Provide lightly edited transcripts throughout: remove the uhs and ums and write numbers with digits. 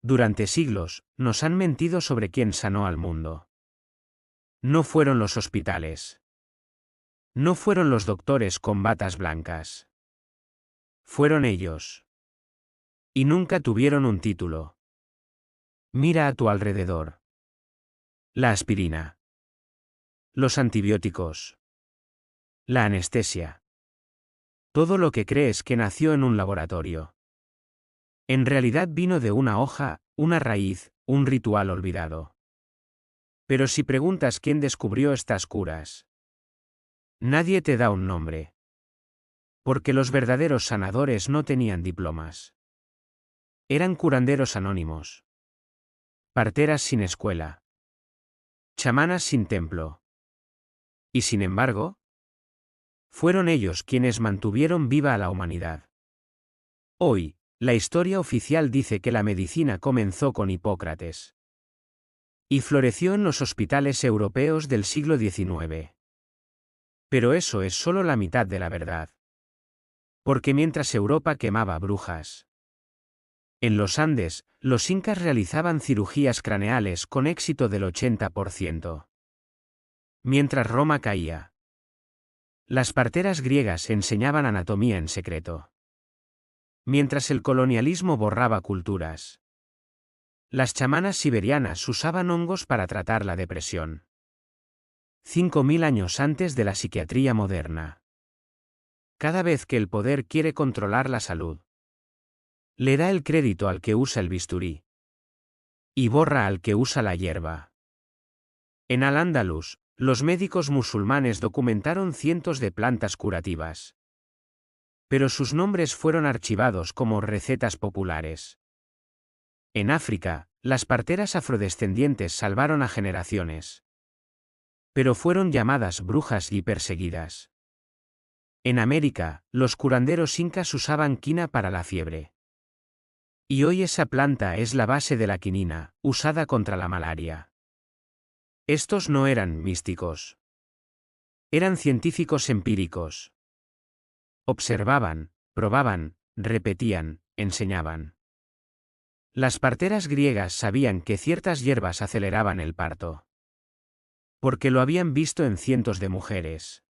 Durante siglos, nos han mentido sobre quién sanó al mundo. No fueron los hospitales. No fueron los doctores con batas blancas. Fueron ellos. Y nunca tuvieron un título. Mira a tu alrededor. La aspirina. Los antibióticos. La anestesia. Todo lo que crees que nació en un laboratorio. En realidad vino de una hoja, una raíz, un ritual olvidado. Pero si preguntas quién descubrió estas curas, nadie te da un nombre. Porque los verdaderos sanadores no tenían diplomas. Eran curanderos anónimos. Parteras sin escuela. Chamanas sin templo. Y sin embargo, fueron ellos quienes mantuvieron viva a la humanidad. Hoy, la historia oficial dice que la medicina comenzó con Hipócrates. Y floreció en los hospitales europeos del siglo XIX. Pero eso es solo la mitad de la verdad. Porque mientras Europa quemaba brujas, en los Andes, los incas realizaban cirugías craneales con éxito del 80%. Mientras Roma caía, las parteras griegas enseñaban anatomía en secreto. Mientras el colonialismo borraba culturas, las chamanas siberianas usaban hongos para tratar la depresión. 5000 años antes de la psiquiatría moderna. Cada vez que el poder quiere controlar la salud, le da el crédito al que usa el bisturí. Y borra al que usa la hierba. En Al-Ándalus, los médicos musulmanes documentaron cientos de plantas curativas. Pero sus nombres fueron archivados como recetas populares. En África, las parteras afrodescendientes salvaron a generaciones. Pero fueron llamadas brujas y perseguidas. En América, los curanderos incas usaban quina para la fiebre. Y hoy esa planta es la base de la quinina, usada contra la malaria. Estos no eran místicos. Eran científicos empíricos. Observaban, probaban, repetían, enseñaban. Las parteras griegas sabían que ciertas hierbas aceleraban el parto. Porque lo habían visto en cientos de mujeres.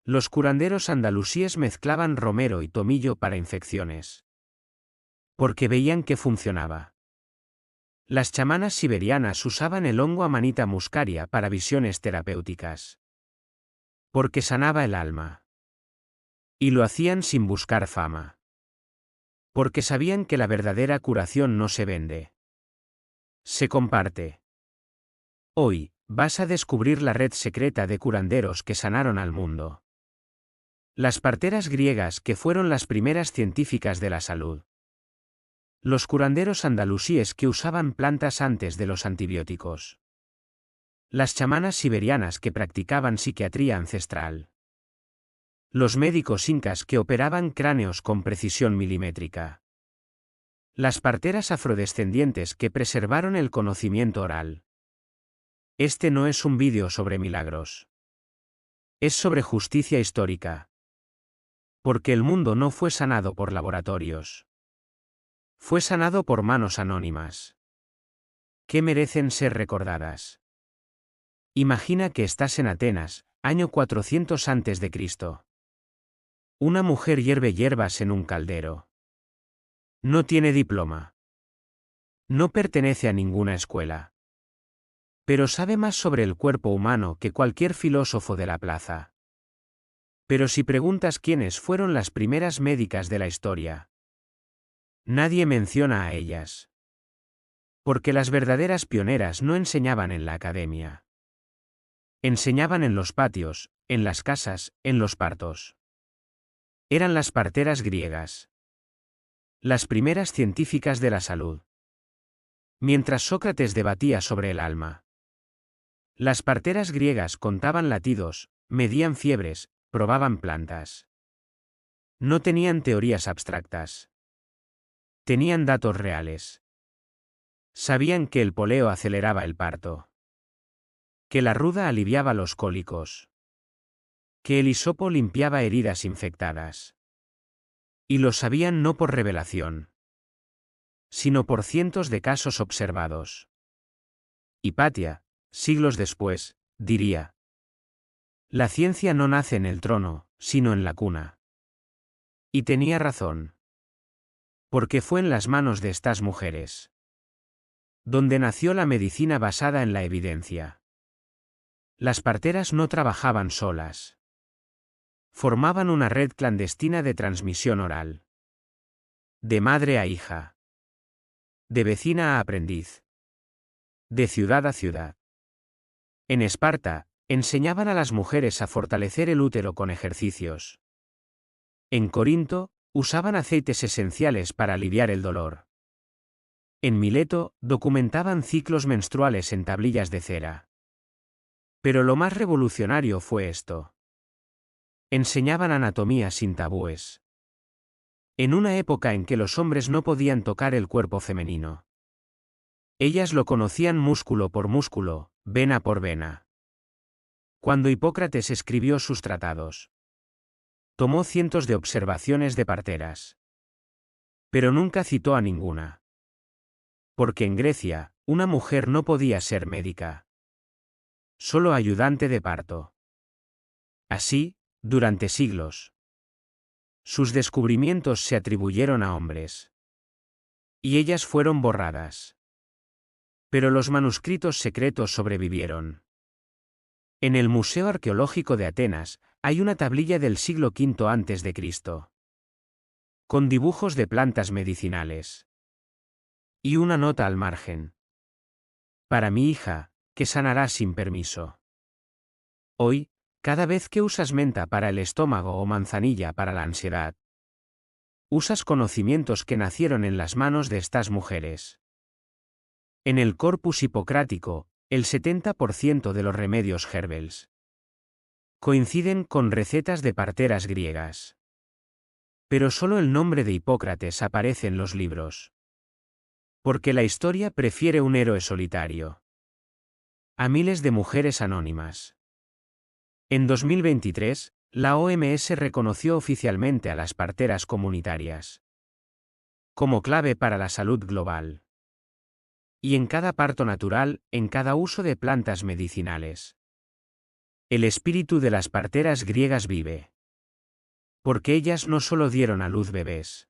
Los curanderos andalusíes mezclaban romero y tomillo para infecciones. Porque veían que funcionaba. Las chamanas siberianas usaban el hongo Amanita muscaria para visiones terapéuticas. Porque sanaba el alma. Y lo hacían sin buscar fama. Porque sabían que la verdadera curación no se vende. Se comparte. Hoy, vas a descubrir la red secreta de curanderos que sanaron al mundo. Las parteras griegas que fueron las primeras científicas de la salud. Los curanderos andalusíes que usaban plantas antes de los antibióticos. Las chamanas siberianas que practicaban psiquiatría ancestral. Los médicos incas que operaban cráneos con precisión milimétrica. Las parteras afrodescendientes que preservaron el conocimiento oral. Este no es un vídeo sobre milagros. Es sobre justicia histórica. Porque el mundo no fue sanado por laboratorios. Fue sanado por manos anónimas. Que merecen ser recordadas. Imagina que estás en Atenas, año 400 a.C. Una mujer hierve hierbas en un caldero. No tiene diploma. No pertenece a ninguna escuela. Pero sabe más sobre el cuerpo humano que cualquier filósofo de la plaza. Pero si preguntas quiénes fueron las primeras médicas de la historia, nadie menciona a ellas. Porque las verdaderas pioneras no enseñaban en la academia. Enseñaban en los patios, en las casas, en los partos. Eran las parteras griegas. Las primeras científicas de la salud. Mientras Sócrates debatía sobre el alma. Las parteras griegas contaban latidos, medían fiebres, probaban plantas. No tenían teorías abstractas. Tenían datos reales. Sabían que el poleo aceleraba el parto. Que la ruda aliviaba los cólicos. Que el hisopo limpiaba heridas infectadas. Y lo sabían no por revelación. sino por cientos de casos observados. Hipatia, siglos después, diría: la ciencia no nace en el trono, sino en la cuna. Y tenía razón. Porque fue en las manos de estas mujeres donde nació la medicina basada en la evidencia. Las parteras no trabajaban solas. Formaban una red clandestina de transmisión oral. De madre a hija. De vecina a aprendiz. De ciudad a ciudad. En Esparta, enseñaban a las mujeres a fortalecer el útero con ejercicios. En Corinto, usaban aceites esenciales para aliviar el dolor. En Mileto, documentaban ciclos menstruales en tablillas de cera. Pero lo más revolucionario fue esto. Enseñaban anatomía sin tabúes. En una época en que los hombres no podían tocar el cuerpo femenino. Ellas lo conocían músculo por músculo, vena por vena. Cuando Hipócrates escribió sus tratados, tomó cientos de observaciones de parteras. Pero nunca citó a ninguna. Porque en Grecia, una mujer no podía ser médica. Solo ayudante de parto. Así, durante siglos, sus descubrimientos se atribuyeron a hombres. Y ellas fueron borradas. Pero los manuscritos secretos sobrevivieron. En el Museo Arqueológico de Atenas, hay una tablilla del siglo V a.C. con dibujos de plantas medicinales. Y una nota al margen. Para mi hija, que sanará sin permiso. Hoy, cada vez que usas menta para el estómago o manzanilla para la ansiedad, usas conocimientos que nacieron en las manos de estas mujeres. En el corpus hipocrático, el 70% de los remedios herbals coinciden con recetas de parteras griegas. Pero solo el nombre de Hipócrates aparece en los libros. Porque la historia prefiere un héroe solitario a miles de mujeres anónimas. En 2023, la OMS reconoció oficialmente a las parteras comunitarias como clave para la salud global. Y en cada parto natural, en cada uso de plantas medicinales, el espíritu de las parteras griegas vive. Porque ellas no solo dieron a luz bebés.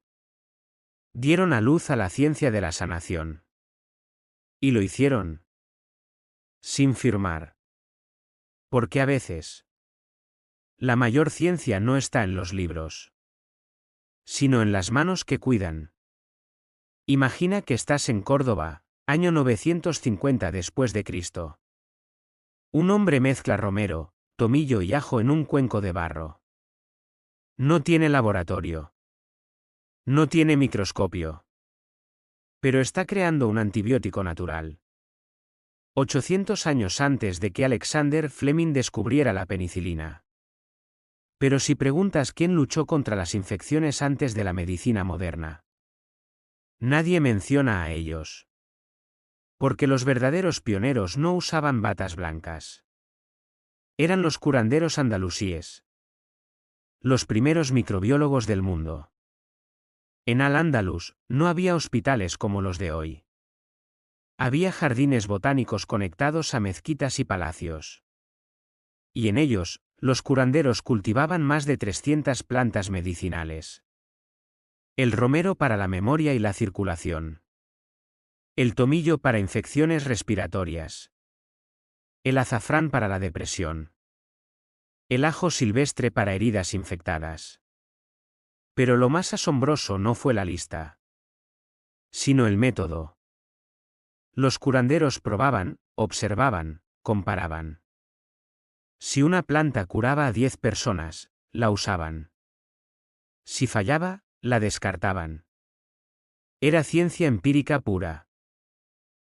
Dieron a luz a la ciencia de la sanación. Y lo hicieron sin firmar. Porque a veces, la mayor ciencia no está en los libros, sino en las manos que cuidan. Imagina que estás en Córdoba, año 950 después de Cristo. Un hombre mezcla romero, tomillo y ajo en un cuenco de barro. No tiene laboratorio. No tiene microscopio. Pero está creando un antibiótico natural. 800 años antes de que Alexander Fleming descubriera la penicilina. Pero si preguntas quién luchó contra las infecciones antes de la medicina moderna, nadie menciona a ellos. Porque los verdaderos pioneros no usaban batas blancas. Eran los curanderos andalusíes. Los primeros microbiólogos del mundo. En Al-Ándalus, no había hospitales como los de hoy. Había jardines botánicos conectados a mezquitas y palacios. Y en ellos, los curanderos cultivaban más de 300 plantas medicinales. El romero para la memoria y la circulación. El tomillo para infecciones respiratorias. El azafrán para la depresión. El ajo silvestre para heridas infectadas. Pero lo más asombroso no fue la lista, sino el método. Los curanderos probaban, observaban, comparaban. Si una planta curaba a 10 personas, la usaban. Si fallaba, la descartaban. Era ciencia empírica pura.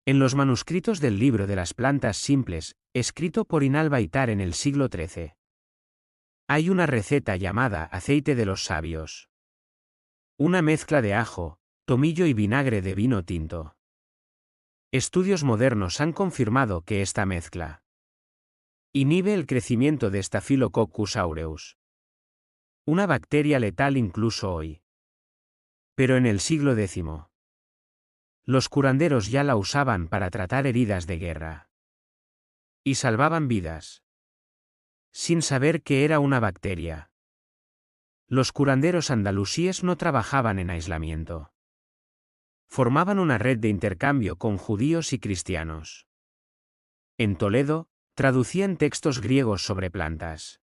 En los manuscritos del libro de las plantas simples, escrito por Inalbaitar en el siglo XIII, hay una receta llamada aceite de los sabios. Una mezcla de ajo, tomillo y vinagre de vino tinto. Estudios modernos han confirmado que esta mezcla inhibe el crecimiento de Staphylococcus aureus, una bacteria letal incluso hoy. Pero en el siglo X, Los curanderos ya la usaban para tratar heridas de guerra. Y salvaban vidas. Sin saber que era una bacteria. Los curanderos andalusíes no trabajaban en aislamiento. Formaban una red de intercambio con judíos y cristianos. En Toledo, traducían textos griegos sobre plantas.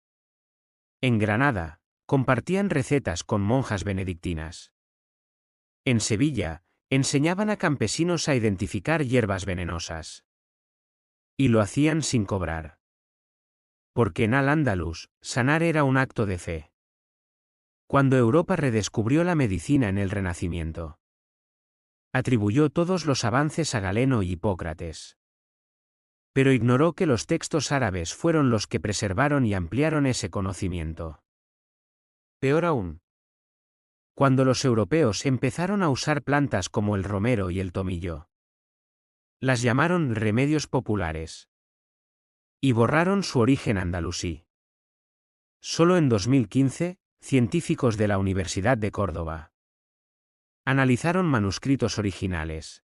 En Granada, compartían recetas con monjas benedictinas. En Sevilla, enseñaban a campesinos a identificar hierbas venenosas. Y lo hacían sin cobrar. Porque en Al-Ándalus, sanar era un acto de fe. Cuando Europa redescubrió la medicina en el Renacimiento, atribuyó todos los avances a Galeno y Hipócrates. Pero ignoró que los textos árabes fueron los que preservaron y ampliaron ese conocimiento. Peor aún, cuando los europeos empezaron a usar plantas como el romero y el tomillo, las llamaron remedios populares. Y borraron su origen andalusí. Solo en 2015, científicos de la Universidad de Córdoba analizaron manuscritos originales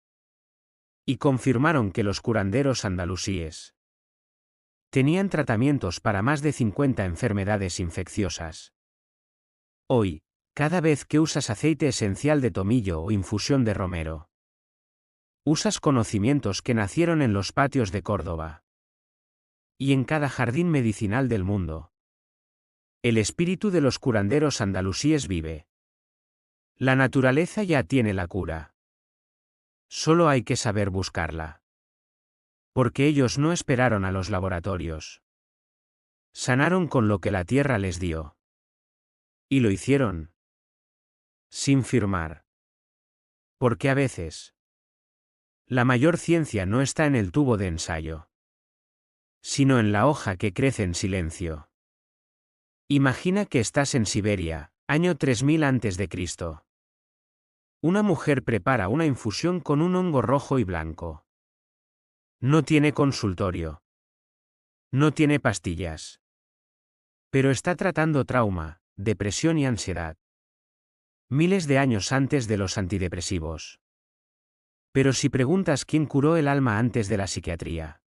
y confirmaron que los curanderos andalusíes tenían tratamientos para más de 50 enfermedades infecciosas. Hoy, cada vez que usas aceite esencial de tomillo o infusión de romero, usas conocimientos que nacieron en los patios de Córdoba y en cada jardín medicinal del mundo. El espíritu de los curanderos andalusíes vive. La naturaleza ya tiene la cura. Solo hay que saber buscarla. Porque ellos no esperaron a los laboratorios. Sanaron con lo que la tierra les dio. Y lo hicieron sin firmar. Porque a veces la mayor ciencia no está en el tubo de ensayo, sino en la hoja que crece en silencio. Imagina que estás en Siberia, año 3000 a.C. Una mujer prepara una infusión con un hongo rojo y blanco. No tiene consultorio. No tiene pastillas. Pero está tratando trauma, depresión y ansiedad. Miles de años antes de los antidepresivos. Pero si preguntas quién curó el alma antes de la psiquiatría,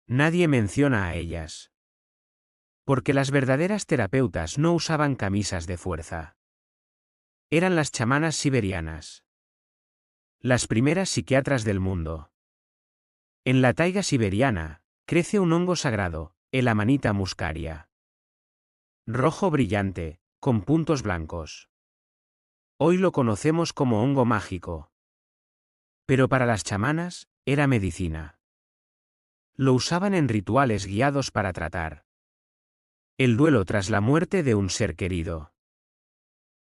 nadie menciona a ellas. Porque las verdaderas terapeutas no usaban camisas de fuerza. Eran las chamanas siberianas. Las primeras psiquiatras del mundo. En la taiga siberiana, crece un hongo sagrado, el Amanita muscaria. Rojo brillante, con puntos blancos. Hoy lo conocemos como hongo mágico. Pero para las chamanas, era medicina. Lo usaban en rituales guiados para tratar el duelo tras la muerte de un ser querido.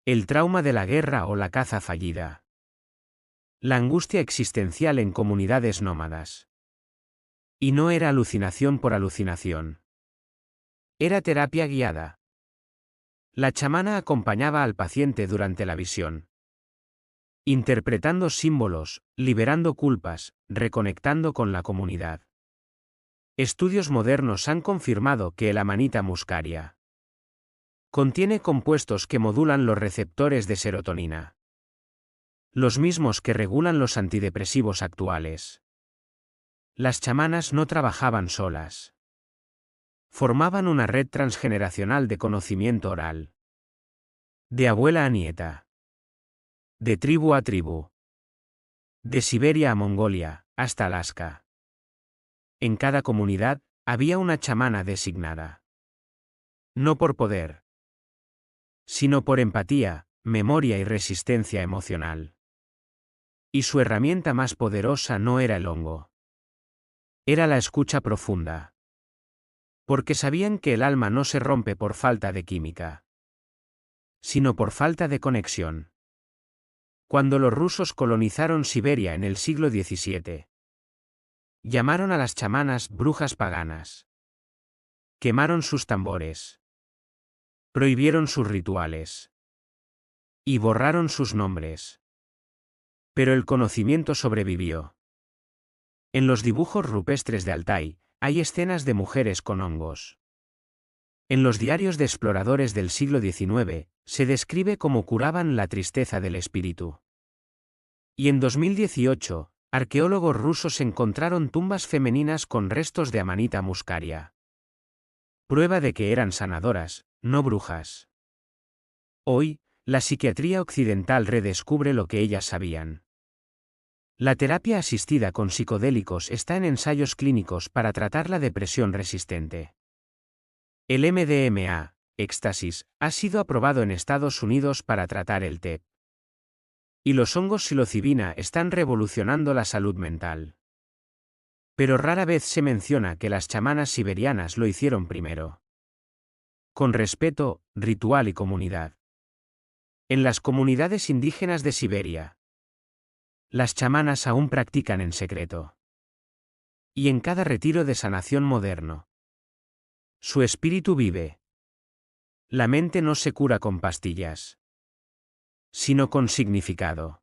El trauma de la guerra o la caza fallida. La angustia existencial en comunidades nómadas. Y no era alucinación por alucinación. Era terapia guiada. La chamana acompañaba al paciente durante la visión. Interpretando símbolos, liberando culpas, reconectando con la comunidad. Estudios modernos han confirmado que el Amanita muscaria contiene compuestos que modulan los receptores de serotonina. Los mismos que regulan los antidepresivos actuales. Las chamanas no trabajaban solas. Formaban una red transgeneracional de conocimiento oral. De abuela a nieta. De tribu a tribu. De Siberia a Mongolia, hasta Alaska. En cada comunidad, había una chamana designada. No por poder, sino por empatía, memoria y resistencia emocional. Y su herramienta más poderosa no era el hongo. Era la escucha profunda. Porque sabían que el alma no se rompe por falta de química, sino por falta de conexión. Cuando los rusos colonizaron Siberia en el siglo XVII, llamaron a las chamanas brujas paganas. Quemaron sus tambores. Prohibieron sus rituales. Y borraron sus nombres. Pero el conocimiento sobrevivió. En los dibujos rupestres de Altai, hay escenas de mujeres con hongos. En los diarios de exploradores del siglo XIX, se describe cómo curaban la tristeza del espíritu. Y en 2018, arqueólogos rusos encontraron tumbas femeninas con restos de Amanita muscaria. Prueba de que eran sanadoras, no brujas. Hoy, la psiquiatría occidental redescubre lo que ellas sabían. La terapia asistida con psicodélicos está en ensayos clínicos para tratar la depresión resistente. El MDMA, éxtasis, ha sido aprobado en Estados Unidos para tratar el TEP. Y los hongos psilocibina están revolucionando la salud mental. Pero rara vez se menciona que las chamanas siberianas lo hicieron primero. Con respeto, ritual y comunidad. En las comunidades indígenas de Siberia, las chamanas aún practican en secreto. Y en cada retiro de sanación moderno, su espíritu vive. La mente no se cura con pastillas, sino con significado.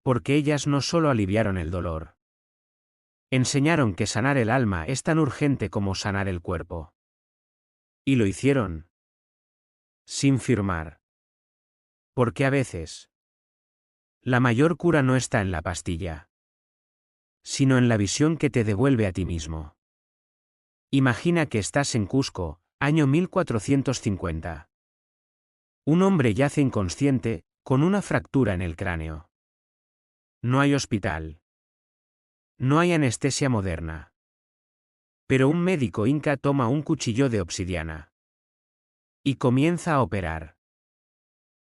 Porque ellas no solo aliviaron el dolor. Enseñaron que sanar el alma es tan urgente como sanar el cuerpo. Y lo hicieron. Sin firmar. Porque a veces, la mayor cura no está en la pastilla, sino en la visión que te devuelve a ti mismo. Imagina que estás en Cusco, año 1450. Un hombre yace inconsciente, con una fractura en el cráneo. No hay hospital. No hay anestesia moderna. Pero un médico inca toma un cuchillo de obsidiana y comienza a operar.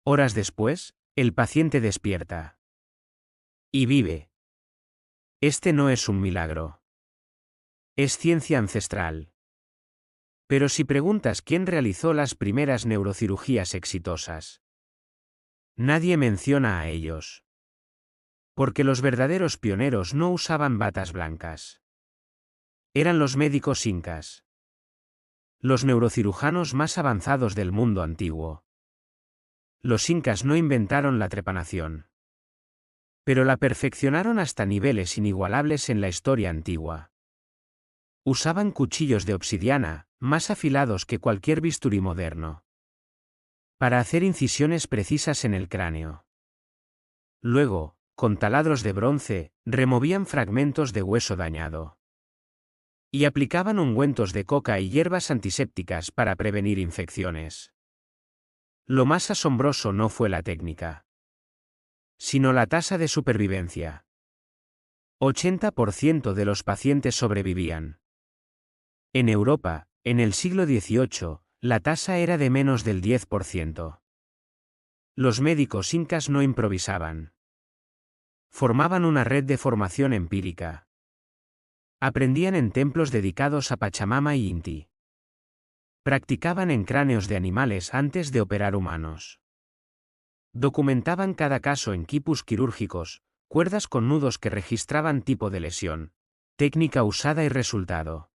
Horas después, el paciente despierta. Y vive. Este no es un milagro. Es ciencia ancestral. Pero si preguntas quién realizó las primeras neurocirugías exitosas, nadie menciona a ellos. Porque los verdaderos pioneros no usaban batas blancas. Eran los médicos incas. Los neurocirujanos más avanzados del mundo antiguo. Los incas no inventaron la trepanación. Pero la perfeccionaron hasta niveles inigualables en la historia antigua. Usaban cuchillos de obsidiana, más afilados que cualquier bisturí moderno, para hacer incisiones precisas en el cráneo. Luego, con taladros de bronce, removían fragmentos de hueso dañado. Y aplicaban ungüentos de coca y hierbas antisépticas para prevenir infecciones. Lo más asombroso no fue la técnica, sino la tasa de supervivencia. 80% de los pacientes sobrevivían. En Europa, en el siglo XVIII, la tasa era de menos del 10%. Los médicos incas no improvisaban. Formaban una red de formación empírica. Aprendían en templos dedicados a Pachamama y Inti. Practicaban en cráneos de animales antes de operar humanos. Documentaban cada caso en quipus quirúrgicos, cuerdas con nudos que registraban tipo de lesión, técnica usada y resultado.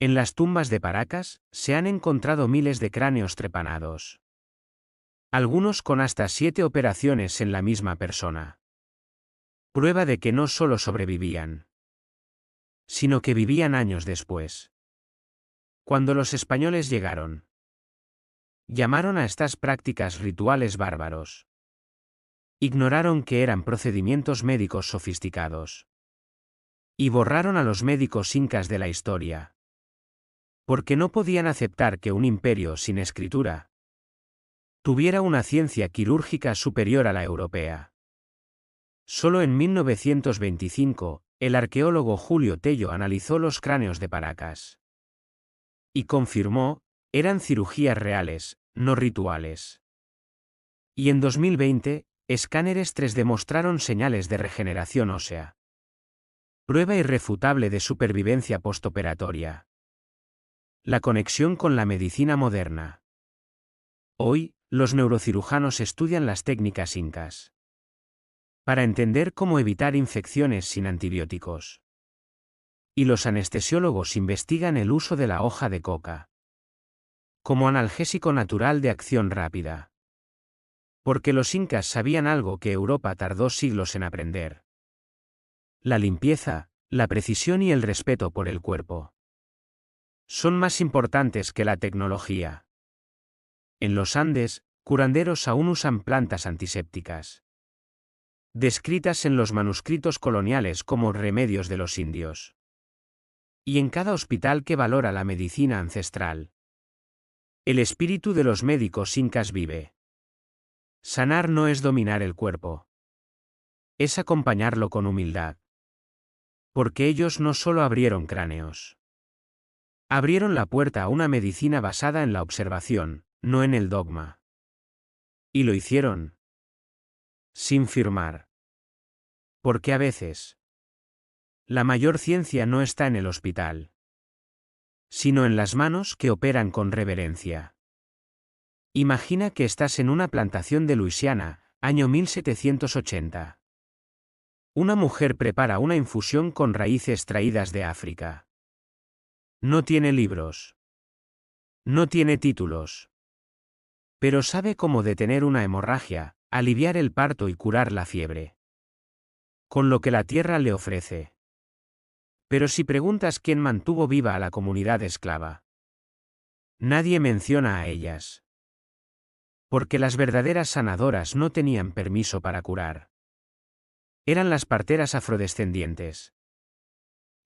En las tumbas de Paracas, se han encontrado miles de cráneos trepanados. Algunos con hasta 7 operaciones en la misma persona. Prueba de que no solo sobrevivían, sino que vivían años después. Cuando los españoles llegaron, llamaron a estas prácticas rituales bárbaros. Ignoraron que eran procedimientos médicos sofisticados. Y borraron a los médicos incas de la historia. Porque no podían aceptar que un imperio sin escritura tuviera una ciencia quirúrgica superior a la europea. Solo en 1925, el arqueólogo Julio Tello analizó los cráneos de Paracas. Y confirmó, eran cirugías reales, no rituales. Y en 2020, escáneres 3D mostraron señales de regeneración ósea. Prueba irrefutable de supervivencia postoperatoria. La conexión con la medicina moderna. Hoy, los neurocirujanos estudian las técnicas incas para entender cómo evitar infecciones sin antibióticos. Y los anestesiólogos investigan el uso de la hoja de coca como analgésico natural de acción rápida. Porque los incas sabían algo que Europa tardó siglos en aprender. La limpieza, la precisión y el respeto por el cuerpo son más importantes que la tecnología. En los Andes, curanderos aún usan plantas antisépticas. descritas en los manuscritos coloniales como remedios de los indios. Y en cada hospital que valora la medicina ancestral. El espíritu de los médicos incas vive. Sanar no es dominar el cuerpo. Es acompañarlo con humildad. Porque ellos no solo abrieron cráneos. Abrieron la puerta a una medicina basada en la observación, no en el dogma. Y lo hicieron. Sin firmar. Porque a veces, la mayor ciencia no está en el hospital, sino en las manos que operan con reverencia. Imagina que estás en una plantación de Luisiana, año 1780. Una mujer prepara una infusión con raíces traídas de África. No tiene libros. No tiene títulos. Pero sabe cómo detener una hemorragia, aliviar el parto y curar la fiebre. Con lo que la tierra le ofrece. Pero si preguntas quién mantuvo viva a la comunidad esclava, nadie menciona a ellas. Porque las verdaderas sanadoras no tenían permiso para curar. Eran las parteras afrodescendientes.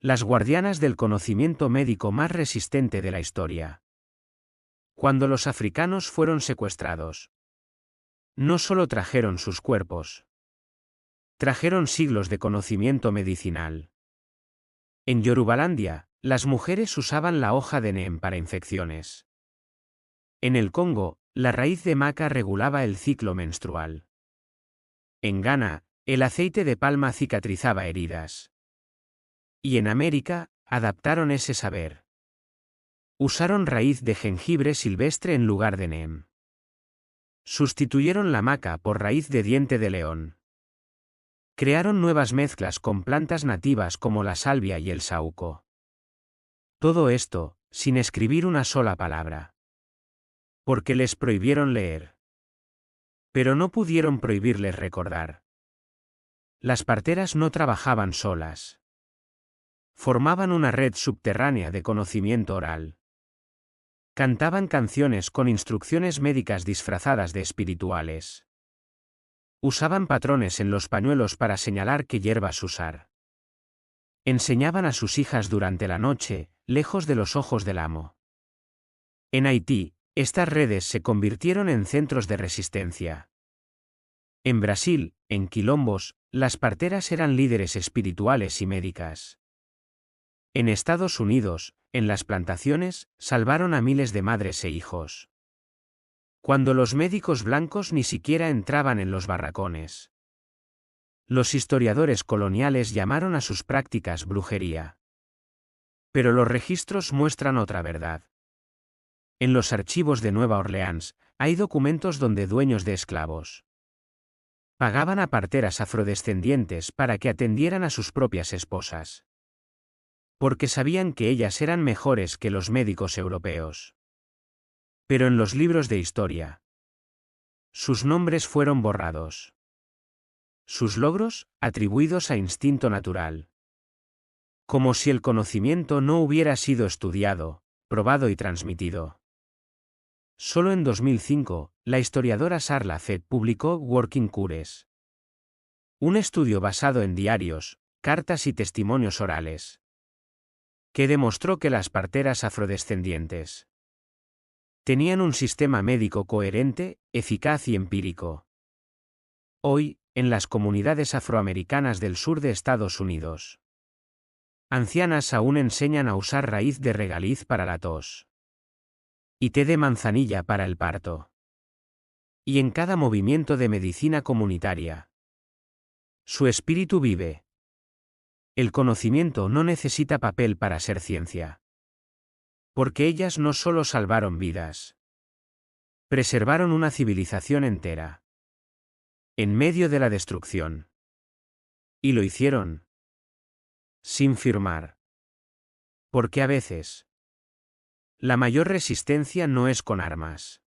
Las guardianas del conocimiento médico más resistente de la historia. Cuando los africanos fueron secuestrados, no solo trajeron sus cuerpos, trajeron siglos de conocimiento medicinal. En Yorubalandia, las mujeres usaban la hoja de neem para infecciones. En el Congo, la raíz de maca regulaba el ciclo menstrual. En Ghana, el aceite de palma cicatrizaba heridas. Y en América, adaptaron ese saber. Usaron raíz de jengibre silvestre en lugar de neem. Sustituyeron la maca por raíz de diente de león. Crearon nuevas mezclas con plantas nativas como la salvia y el saúco. Todo esto, sin escribir una sola palabra. Porque les prohibieron leer. Pero no pudieron prohibirles recordar. Las parteras no trabajaban solas. Formaban una red subterránea de conocimiento oral. Cantaban canciones con instrucciones médicas disfrazadas de espirituales. Usaban patrones en los pañuelos para señalar qué hierbas usar. Enseñaban a sus hijas durante la noche, lejos de los ojos del amo. En Haití, estas redes se convirtieron en centros de resistencia. En Brasil, en quilombos, las parteras eran líderes espirituales y médicas. En Estados Unidos, en las plantaciones, salvaron a miles de madres e hijos. Cuando los médicos blancos ni siquiera entraban en los barracones. Los historiadores coloniales llamaron a sus prácticas brujería. Pero los registros muestran otra verdad. En los archivos de Nueva Orleans, hay documentos donde dueños de esclavos pagaban a parteras afrodescendientes para que atendieran a sus propias esposas. Porque sabían que ellas eran mejores que los médicos europeos. Pero en los libros de historia, sus nombres fueron borrados. Sus logros, atribuidos a instinto natural. Como si el conocimiento no hubiera sido estudiado, probado y transmitido. Solo en 2005, la historiadora Sarla Fett publicó Working Cures. Un estudio basado en diarios, cartas y testimonios orales. Que demostró que las parteras afrodescendientes tenían un sistema médico coherente, eficaz y empírico. Hoy, en las comunidades afroamericanas del sur de Estados Unidos, ancianas aún enseñan a usar raíz de regaliz para la tos. Y té de manzanilla para el parto. Y en cada movimiento de medicina comunitaria, su espíritu vive. El conocimiento no necesita papel para ser ciencia. Porque ellas no solo salvaron vidas. Preservaron una civilización entera. En medio de la destrucción. Y lo hicieron. Sin firmar. Porque a veces, la mayor resistencia no es con armas,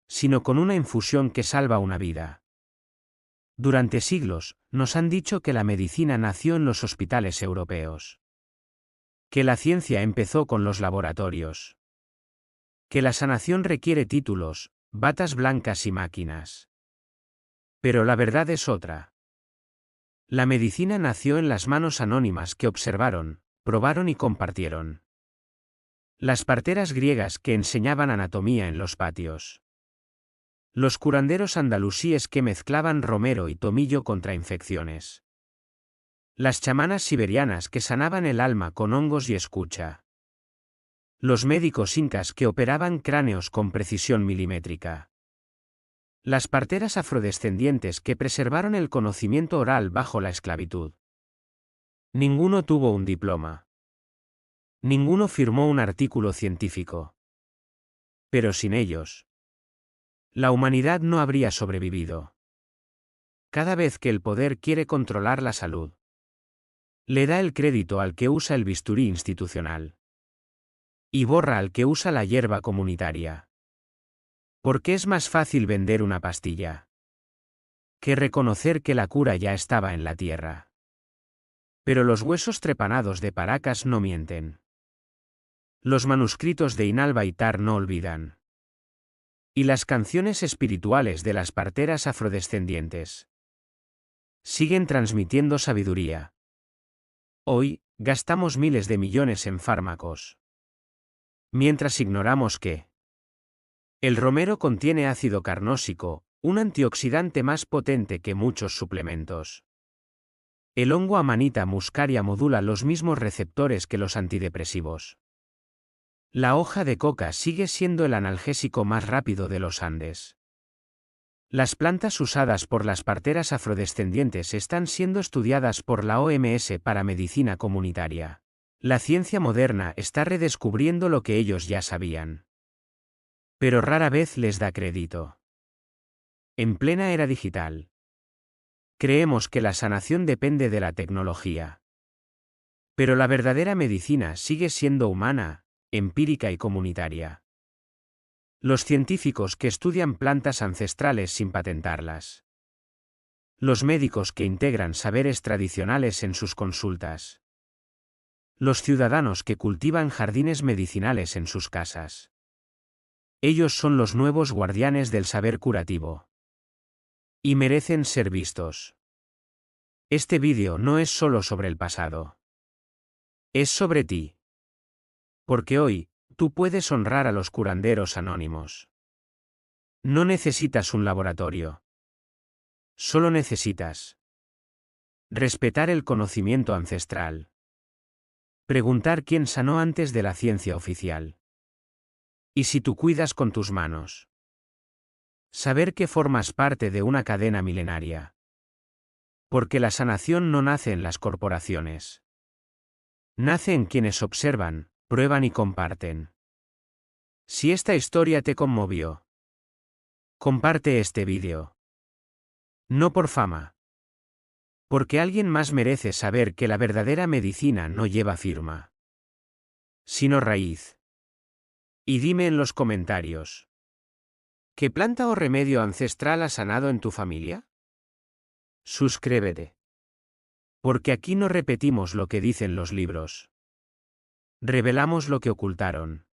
sino con una infusión que salva una vida. Durante siglos, nos han dicho que la medicina nació en los hospitales europeos. Que la ciencia empezó con los laboratorios. Que la sanación requiere títulos, batas blancas y máquinas. Pero la verdad es otra. La medicina nació en las manos anónimas que observaron, probaron y compartieron. Las parteras griegas que enseñaban anatomía en los patios. Los curanderos andalusíes que mezclaban romero y tomillo contra infecciones. Las chamanas siberianas que sanaban el alma con hongos y escucha. Los médicos incas que operaban cráneos con precisión milimétrica. Las parteras afrodescendientes que preservaron el conocimiento oral bajo la esclavitud. Ninguno tuvo un diploma. Ninguno firmó un artículo científico. Pero sin ellos, la humanidad no habría sobrevivido. Cada vez que el poder quiere controlar la salud, le da el crédito al que usa el bisturí institucional. Y borra al que usa la hierba comunitaria. Porque es más fácil vender una pastilla que reconocer que la cura ya estaba en la tierra. Pero los huesos trepanados de Paracas no mienten. Los manuscritos de Inalbaitar no olvidan. Y las canciones espirituales de las parteras afrodescendientes siguen transmitiendo sabiduría. Hoy, gastamos miles de millones en fármacos. Mientras ignoramos que el romero contiene ácido carnósico, un antioxidante más potente que muchos suplementos. El hongo Amanita muscaria modula los mismos receptores que los antidepresivos. La hoja de coca sigue siendo el analgésico más rápido de los Andes. Las plantas usadas por las parteras afrodescendientes están siendo estudiadas por la OMS para medicina comunitaria. La ciencia moderna está redescubriendo lo que ellos ya sabían. Pero rara vez les da crédito. En plena era digital, creemos que la sanación depende de la tecnología. Pero la verdadera medicina sigue siendo humana, empírica y comunitaria. Los científicos que estudian plantas ancestrales sin patentarlas. Los médicos que integran saberes tradicionales en sus consultas. Los ciudadanos que cultivan jardines medicinales en sus casas. Ellos son los nuevos guardianes del saber curativo. Y merecen ser vistos. Este vídeo no es solo sobre el pasado. Es sobre ti. Porque hoy, tú puedes honrar a los curanderos anónimos. No necesitas un laboratorio. Solo necesitas respetar el conocimiento ancestral. Preguntar quién sanó antes de la ciencia oficial. Y si tú cuidas con tus manos. Saber que formas parte de una cadena milenaria. Porque la sanación no nace en las corporaciones. Nace en quienes observan, prueban y comparten. Si esta historia te conmovió, comparte este vídeo. No por fama. Porque alguien más merece saber que la verdadera medicina no lleva firma, sino raíz. Y dime en los comentarios, ¿qué planta o remedio ancestral ha sanado en tu familia? Suscríbete. Porque aquí no repetimos lo que dicen los libros. Revelamos lo que ocultaron.